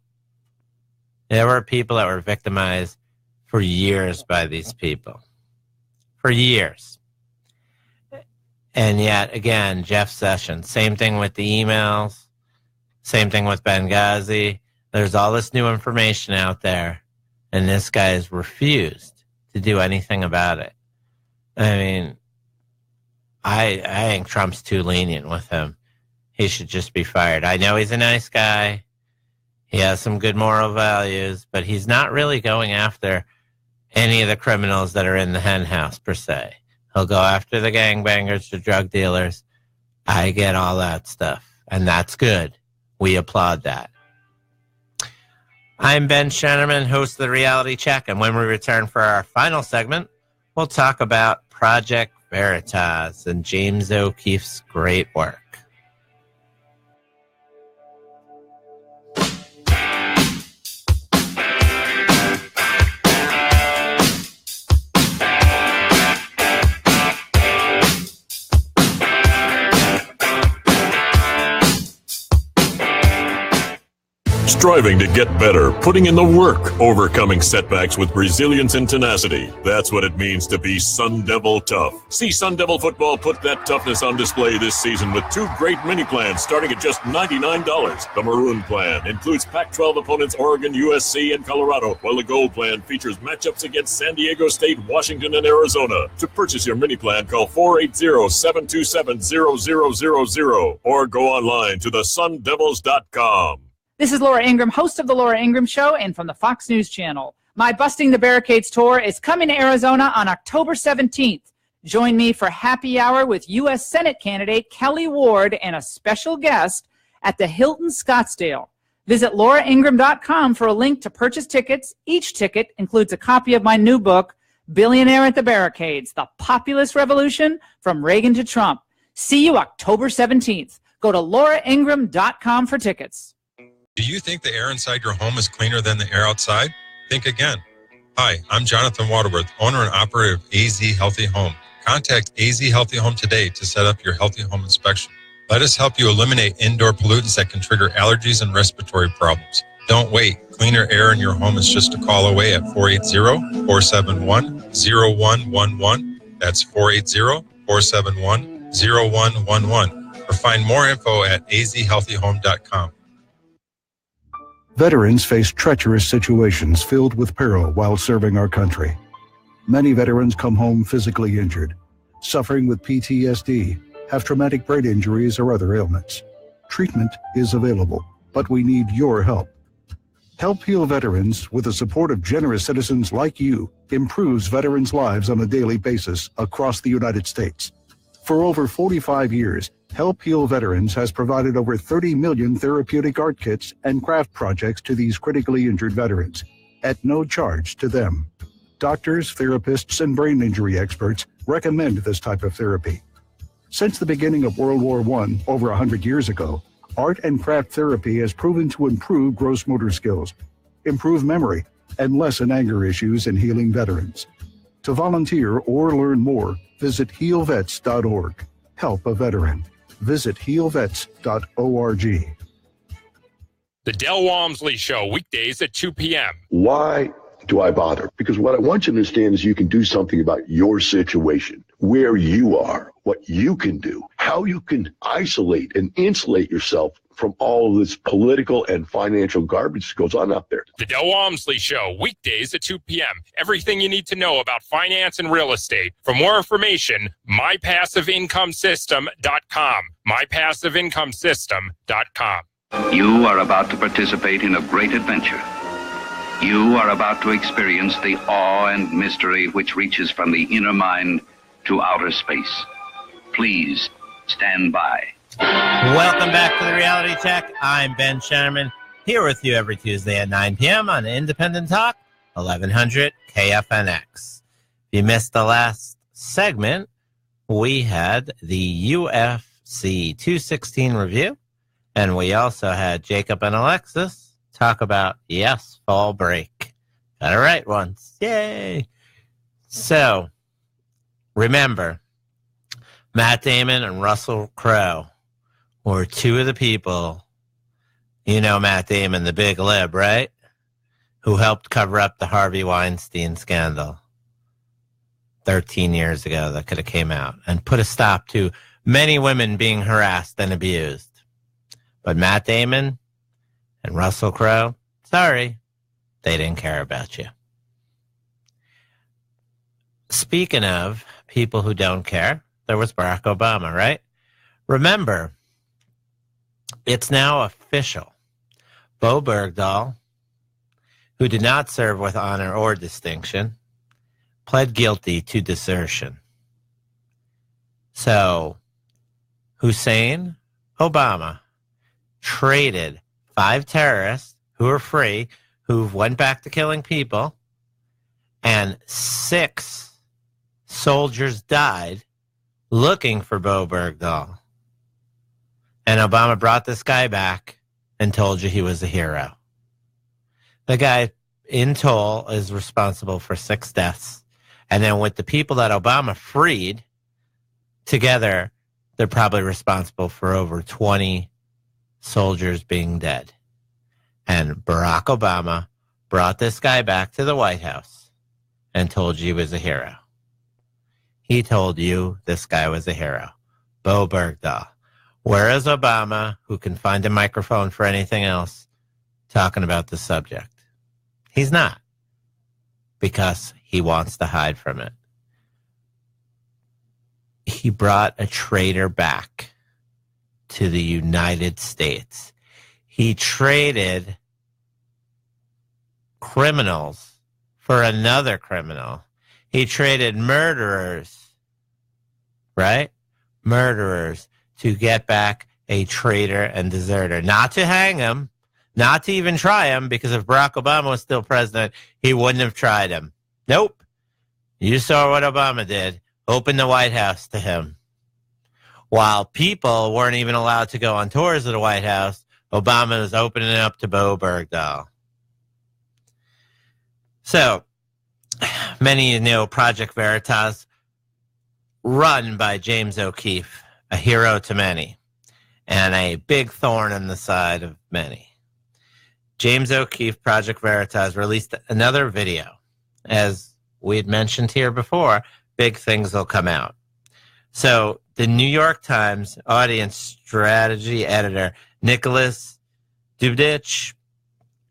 Speaker 7: There were people that were victimized for years by these people. For years. And yet, again, Jeff Sessions, same thing with the emails, same thing with Benghazi. There's all this new information out there, and this guy has refused to do anything about it. I think Trump's too lenient with him. He should just be fired. I know he's a nice guy. He has some good moral values, but he's not really going after any of the criminals that are in the hen house, per se. He'll go after the gangbangers, the drug dealers. I get all that stuff, and that's good. We applaud that. I'm Ben Shennerman, host of the Reality Check, and when we return for our final segment, we'll talk about Project Veritas and James O'Keefe's great work.
Speaker 11: Striving to get better, putting in the work, overcoming setbacks with resilience and tenacity. That's what it means to be Sun Devil tough. See Sun Devil football put that toughness on display this season with two great mini plans starting at just $99. The Maroon plan includes Pac-12 opponents Oregon, USC, and Colorado, while the Gold plan features matchups against San Diego State, Washington, and Arizona. To purchase your mini plan, call 480-727-0000 or go online to thesundevils.com.
Speaker 13: This is Laura Ingraham, host of The Laura Ingraham Show and from the Fox News Channel. My Busting the Barricades tour is coming to Arizona on October 17th. Join me for happy hour with U.S. Senate candidate Kelly Ward and a special guest at the Hilton Scottsdale. Visit lauraingraham.com for a link to purchase tickets. Each ticket includes a copy of my new book, Billionaire at the Barricades, The Populist Revolution from Reagan to Trump. See you October 17th. Go to lauraingraham.com for tickets.
Speaker 22: Do you think the air inside your home is cleaner than the air outside? Think again. Hi, I'm Jonathan Waterworth, owner and operator of AZ Healthy Home. Contact AZ Healthy Home today to set up your healthy home inspection. Let us help you eliminate indoor pollutants that can trigger allergies and respiratory problems. Don't wait. Cleaner air in your home is just a call away at 480-471-0111. That's 480-471-0111. Or find more info at azhealthyhome.com.
Speaker 1: Veterans face treacherous situations filled with peril while serving our country. Many veterans come home physically injured, suffering with PTSD, have traumatic brain injuries or other ailments. Treatment is available, but we need your help. Help Heal Veterans, with the support of generous citizens like you, improves veterans' lives on a daily basis across the United States. For over 45 years, Help Heal Veterans has provided over 30 million therapeutic art kits and craft projects to these critically injured veterans, at no charge to them. Doctors, therapists, and brain injury experts recommend this type of therapy. Since the beginning of World War I, over 100 years ago, art and craft therapy has proven to improve gross motor skills, improve memory, and lessen anger issues in healing veterans. To volunteer or learn more, visit healvets.org. Help a veteran. Visit healvets.org.
Speaker 4: The Del Walmsley Show, weekdays at 2 p.m.
Speaker 5: Why do I bother? Because what I want you to understand is you can do something about your situation, where you are, what you can do, how you can isolate and insulate yourself from all of this political and financial garbage that goes on out there.
Speaker 4: The Del Walmsley Show, weekdays at 2 p.m. Everything you need to know about finance and real estate. For more information, mypassiveincomesystem.com. mypassiveincomesystem.com.
Speaker 14: You are about to participate in a great adventure. You are about to experience the awe and mystery which reaches from the inner mind to outer space. Please stand by.
Speaker 7: Welcome back to the Reality Check. I'm Ben Sherman, here with you every Tuesday at 9 p.m. on Independent Talk, 1100 KFNX. If you missed the last segment, we had the UFC 216 review, and we also had Jacob and Alexis talk about, yes, Fall Break. Got it right once. Yay! So, remember, Matt Damon and Russell Crowe were two of the people, you know Matt Damon, the big lib, right? Who helped cover up the Harvey Weinstein scandal 13 years ago that could have came out and put a stop to many women being harassed and abused. But Matt Damon and Russell Crowe, sorry, they didn't care about you. Speaking of people who don't care, there was Barack Obama, right? Remember, it's now official. Bo Bergdahl, who did not serve with honor or distinction, pled guilty to desertion. So, Hussein Obama traded 5 terrorists who are free, who went back to killing people, and 6 soldiers died looking for Bo Bergdahl. And Obama brought this guy back and told you he was a hero. The guy in total is responsible for 6 deaths. And then with the people that Obama freed, together, they're probably responsible for over 20 soldiers being dead. And Barack Obama brought this guy back to the White House and told you he was a hero. He told you this guy was a hero. Bo Bergdahl. Whereas Obama, who can find a microphone for anything else, talking about the subject? He's not. Because he wants to hide from it. He brought a traitor back to the United States. He traded criminals for another criminal. He traded murderers, right? Murderers to get back a traitor and deserter. Not to hang him, not to even try him, because if Barack Obama was still president, he wouldn't have tried him. Nope. You saw what Obama did. Opened the White House to him. While people weren't even allowed to go on tours of the White House, Obama was opening it up to Bo Bergdahl. So, many know Project Veritas, run by James O'Keefe, a hero to many, and a big thorn in the side of many. James O'Keefe, Project Veritas, released another video. As we had mentioned here before, big things will come out. So the New York Times audience strategy editor, Nicholas Dubdich,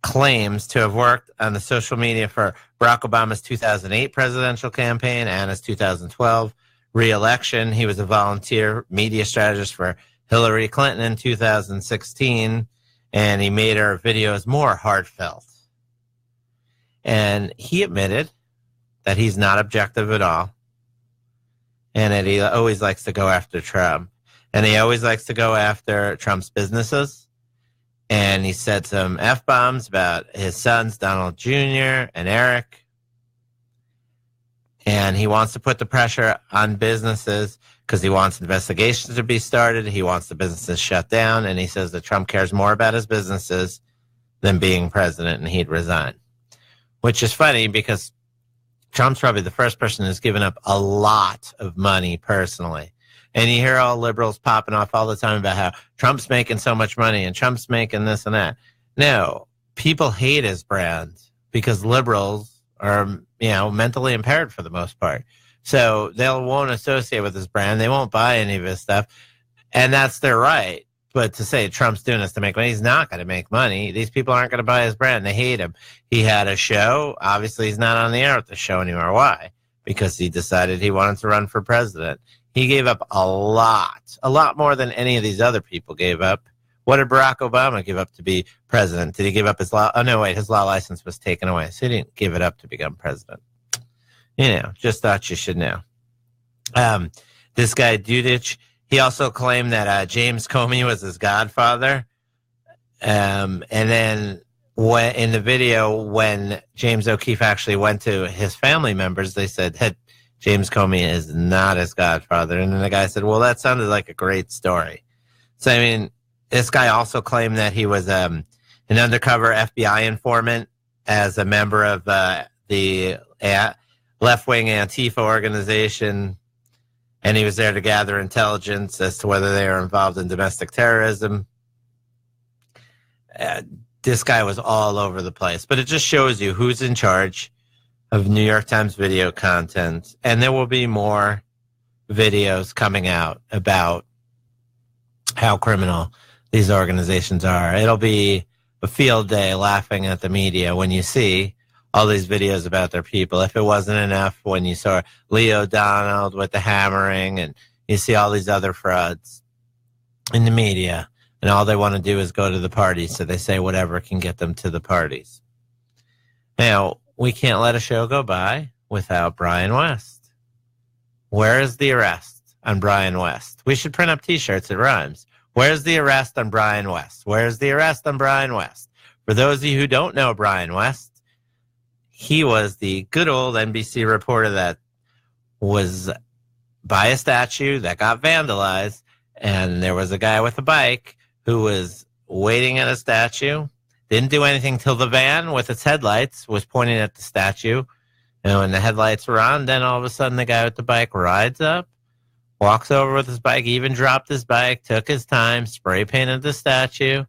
Speaker 7: claims to have worked on the social media for Barack Obama's 2008 presidential campaign and his 2012 re-election. He was a volunteer media strategist for Hillary Clinton in 2016, and he made her videos more heartfelt. And he admitted that he's not objective at all, and that he always likes to go after Trump. And he always likes to go after Trump's businesses. And he said some F-bombs about his sons, Donald Jr. and Eric. And he wants to put the pressure on businesses because he wants investigations to be started. He wants the businesses shut down. And he says that Trump cares more about his businesses than being president, and he'd resign. Which is funny because Trump's probably the first person who's given up a lot of money personally. And you hear all liberals popping off all the time about how Trump's making so much money and Trump's making this and that. No, people hate his brand because liberals are, mentally impaired for the most part. So they won't associate with his brand. They won't buy any of his stuff. And that's their right. But to say Trump's doing this to make money, he's not going to make money. These people aren't going to buy his brand. They hate him. He had a show. Obviously, he's not on the air with the show anymore. Why? Because he decided he wanted to run for president. He gave up a lot more than any of these other people gave up. What did Barack Obama give up to be president? Did he give up his law? Oh, no, wait, his law license was taken away, so he didn't give it up to become president. Just thought you should know. This guy, Dudich, he also claimed that James Comey was his godfather. And then in the video, when James O'Keefe actually went to his family members, they said, hey, James Comey is not his godfather. And then the guy said, well, that sounded like a great story. So, I mean, this guy also claimed that he was an undercover FBI informant as a member of the left-wing Antifa organization, and he was there to gather intelligence as to whether they were involved in domestic terrorism. This guy was all over the place, but it just shows you who's in charge of New York Times video content, and there will be more videos coming out about how criminal these organizations are. It'll be a field day laughing at the media when you see all these videos about their people. If it wasn't enough when you saw Leo Donald with the hammering, and you see all these other frauds in the media, and all they want to do is go to the parties, so they say whatever can get them to the parties. Now, we can't let a show go by without Brian West. Where is the arrest on Brian West? We should print up T-shirts. It rhymes. Where's the arrest on Brian West? Where's the arrest on Brian West? For those of you who don't know Brian West, he was the good old NBC reporter that was by a statue that got vandalized, and there was a guy with a bike who was waiting at a statue, didn't do anything till the van with its headlights was pointing at the statue. And when the headlights were on, then all of a sudden the guy with the bike rides up, walks over with his bike, even dropped his bike, took his time, spray painted the statue.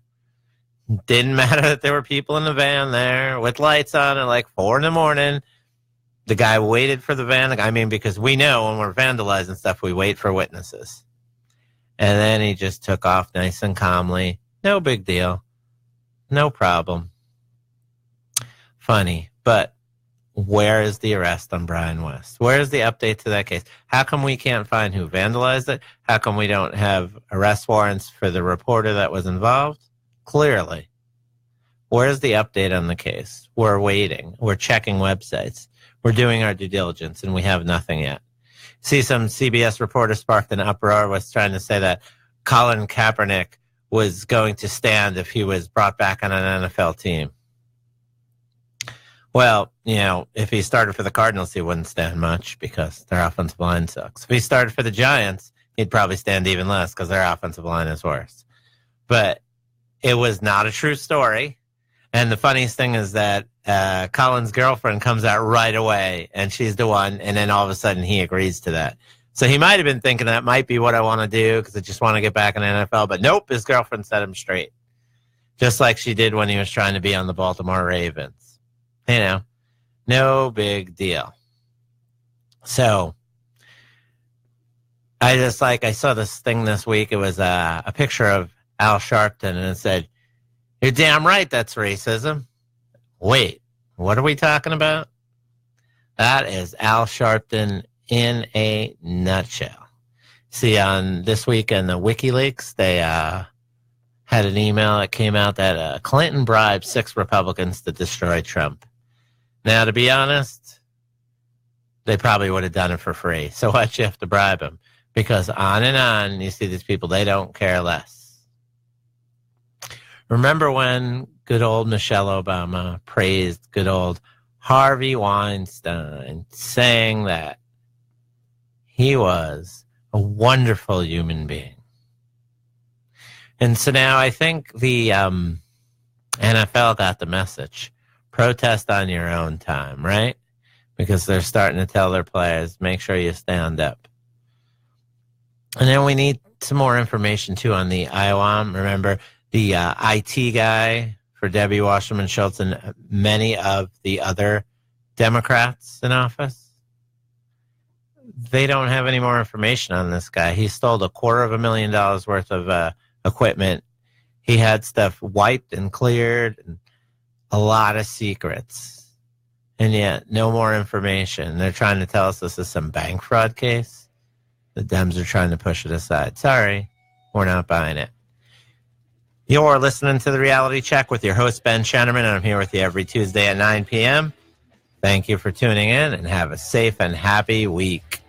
Speaker 7: Didn't matter that there were people in the van there with lights on at like 4 in the morning. The guy waited for the van. I mean, because we know when we're vandalizing stuff, we wait for witnesses. And then he just took off nice and calmly. No big deal. No problem. Funny. But where is the arrest on Brian West? Where is the update to that case? How come we can't find who vandalized it? How come we don't have arrest warrants for the reporter that was involved? Clearly. Where's the update on the case? We're waiting. We're checking websites. We're doing our due diligence, and we have nothing yet. See, some CBS reporter sparked an uproar, was trying to say that Colin Kaepernick was going to stand if he was brought back on an NFL team. Well, if he started for the Cardinals, he wouldn't stand much because their offensive line sucks. If he started for the Giants, he'd probably stand even less because their offensive line is worse. But it was not a true story. And the funniest thing is that Colin's girlfriend comes out right away, and she's the one, and then all of a sudden he agrees to that. So he might have been thinking that might be what I want to do because I just want to get back in the NFL. But nope, his girlfriend set him straight. Just like she did when he was trying to be on the Baltimore Ravens. No big deal. So I saw this thing this week. It was a picture of Al Sharpton, and it said, "You're damn right that's racism." Wait, what are we talking about? That is Al Sharpton in a nutshell. See, on this week in the WikiLeaks, they had an email that came out that Clinton bribed 6 Republicans to destroy Trump. Now, to be honest, they probably would have done it for free. So why'd you have to bribe them? Because on and on, you see these people, they don't care less. Remember when good old Michelle Obama praised good old Harvey Weinstein, saying that he was a wonderful human being? And so now I think the NFL got the message. Protest on your own time, right? Because they're starting to tell their players, make sure you stand up. And then we need some more information, too, on the IOM. Remember, the IT guy for Debbie Wasserman Schultz and many of the other Democrats in office? They don't have any more information on this guy. He stole $250,000 worth of equipment. He had stuff wiped and cleared, and a lot of secrets. And yet, no more information. They're trying to tell us this is some bank fraud case. The Dems are trying to push it aside. Sorry, we're not buying it. You're listening to The Reality Check with your host, Ben Shennerman, and I'm here with you every Tuesday at 9 p.m. Thank you for tuning in, and have a safe and happy week.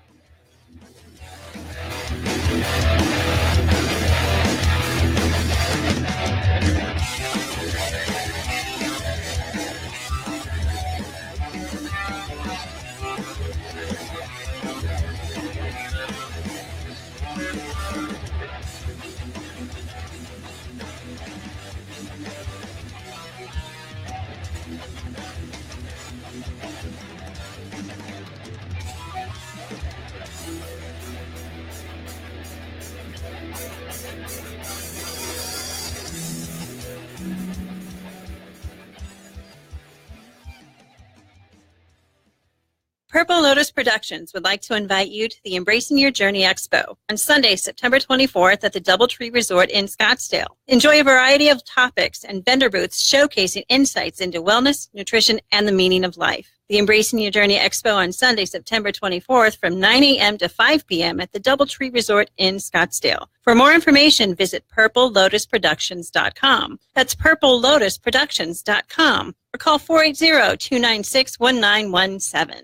Speaker 8: Purple Lotus Productions would like to invite you to the Embracing Your Journey Expo on Sunday, September 24th at the DoubleTree Resort in Scottsdale. Enjoy a variety of topics and vendor booths showcasing insights into wellness, nutrition, and the meaning of life. The Embracing Your Journey Expo on Sunday, September 24th from 9 a.m. to 5 p.m. at the DoubleTree Resort in Scottsdale. For more information, visit purplelotusproductions.com. That's purplelotusproductions.com or call 480-296-1917.